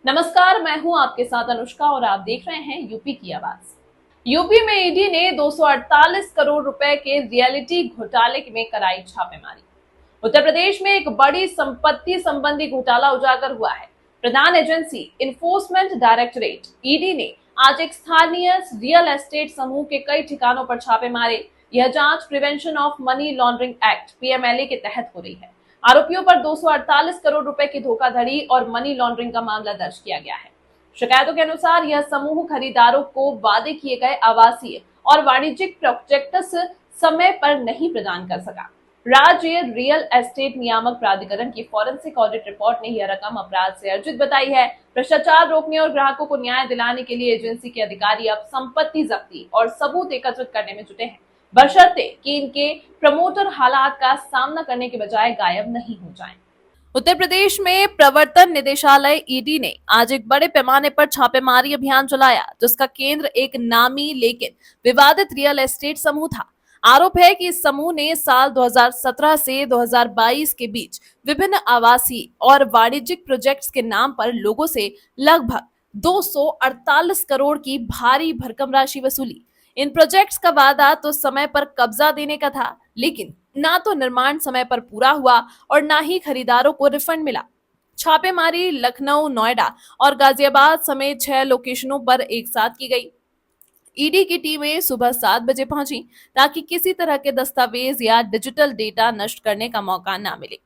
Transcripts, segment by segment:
नमस्कार, मैं हूं आपके साथ अनुष्का और आप देख रहे हैं यूपी की आवाज। यूपी में ईडी ने 248 करोड़ रुपए के रियलिटी घोटाले में कराई छापेमारी। उत्तर प्रदेश में एक बड़ी संपत्ति संबंधी घोटाला उजागर हुआ है। प्रधान एजेंसी इन्फोर्समेंट डायरेक्टरेट ईडी ने आज एक स्थानीय रियल एस्टेट समूह के कई ठिकानों पर छापे मारे। यह जांच prevention of money laundering act PMLA के तहत हो रही है। आरोपियों पर 248 करोड़ रुपए की धोखाधड़ी और मनी लॉन्ड्रिंग का मामला दर्ज किया गया है। शिकायतों के अनुसार यह समूह खरीदारों को वादे किए गए आवासीय और वाणिज्यिक प्रोजेक्ट्स समय पर नहीं प्रदान कर सका। राज्य रियल एस्टेट नियामक प्राधिकरण की फॉरेंसिक ऑडिट रिपोर्ट ने यह रकम अपराध से अर्जित बताई है। भ्रष्टाचार रोकने और ग्राहकों को न्याय दिलाने के लिए एजेंसी के अधिकारी अब संपत्ति जब्ती और सबूत एकत्रित करने में जुटे हैं, बशर्ते कि इनके प्रमोटर हालात का सामना करने के बजाय गायब नहीं हो जाएं। उत्तर प्रदेश में प्रवर्तन निदेशालय ईडी ने आज एक बड़े पैमाने पर छापेमारी अभियान चलाया, जिसका केंद्र एक नामी लेकिन विवादित रियल एस्टेट समूह था। आरोप है कि इस समूह ने साल 2017 से 2022 के बीच विभिन्न आवासीय और वाणिज्यिक प्रोजेक्ट्स के नाम पर लोगों से लगभग 248 करोड़ की भारी भरकम राशि वसूली। इन प्रोजेक्ट्स का वादा तो समय पर कब्जा देने का था, लेकिन ना तो निर्माण समय पर पूरा हुआ और ना ही खरीदारों को रिफंड मिला। छापेमारी लखनऊ, नोएडा और गाजियाबाद समेत 6 लोकेशनों पर एक साथ की गई। ईडी की टीमें सुबह 7 बजे पहुंची ताकि किसी तरह के दस्तावेज या डिजिटल डेटा नष्ट करने का मौका न मिले।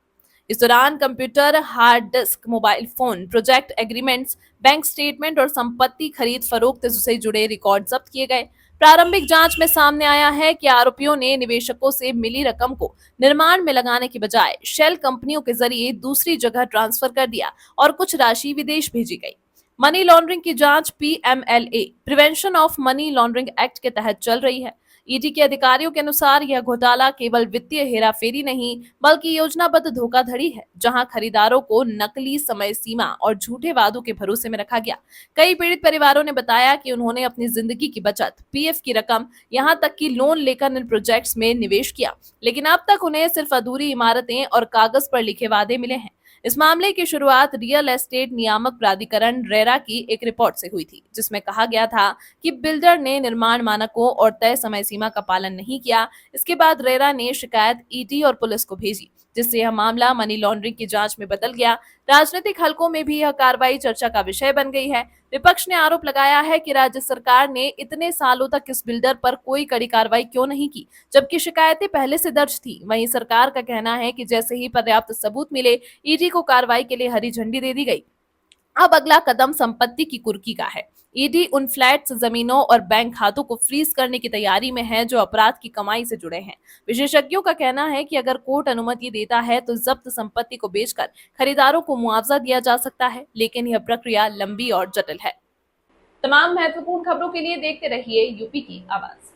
इस दौरान computer, hard disk, mobile phone, project agreements, bank statement और संपत्ति खरीद फरोख्त से जुड़े रिकॉर्ड जब्त किए गए। प्रारंभिक जांच में सामने आया है कि आरोपियों ने निवेशकों से मिली रकम को निर्माण में लगाने के बजाय शेल कंपनियों के जरिए दूसरी जगह ट्रांसफर कर दिया और कुछ राशि विदेश भेजी गई। मनी लॉन्ड्रिंग की जांच PMLA prevention of money laundering act के तहत चल रही है। ईडी के अधिकारियों के अनुसार यह घोटाला केवल वित्तीय हेराफेरी नहीं बल्कि योजनाबद्ध धोखाधड़ी है, जहां खरीदारों को नकली समय सीमा और झूठे वादों के भरोसे में रखा गया। कई पीड़ित परिवारों ने बताया कि उन्होंने अपनी जिंदगी की बचत, पीएफ की रकम, यहां तक कि लोन लेकर इन प्रोजेक्ट्स में निवेश किया, लेकिन अब तक उन्हें सिर्फ अधूरी इमारतें और कागज पर लिखे वादे मिले हैं। इस मामले की शुरुआत रियल एस्टेट नियामक प्राधिकरण रेरा की एक रिपोर्ट से हुई थी, जिसमें कहा गया था कि बिल्डर ने निर्माण मानकों और तय समय सीमा का पालन नहीं किया। इसके बाद रेरा ने शिकायत ईडी और पुलिस को भेजी, जिससे यह मामला मनी लॉन्ड्रिंग की जांच में बदल गया। राजनीतिक हलकों में भी यह कार्रवाई चर्चा का विषय बन गई है। विपक्ष ने आरोप लगाया है कि राज्य सरकार ने इतने सालों तक इस बिल्डर पर कोई कड़ी कार्रवाई क्यों नहीं की, जबकि शिकायतें पहले से दर्ज थी। वहीं सरकार का कहना है कि जैसे ही पर्याप्त सबूत मिले, ईडी को कार्रवाई के लिए हरी झंडी दे दी गई। अब अगला कदम संपत्ति की कुर्की का है। ईडी उन फ्लैट्स, जमीनों और बैंक खातों को फ्रीज करने की तैयारी में है जो अपराध की कमाई से जुड़े हैं। विशेषज्ञों का कहना है कि अगर कोर्ट अनुमति देता है तो जब्त संपत्ति को बेचकर खरीदारों को मुआवजा दिया जा सकता है, लेकिन यह प्रक्रिया लंबी और जटिल है। तमाम महत्वपूर्ण खबरों के लिए देखते रहिए यूपी की आवाज।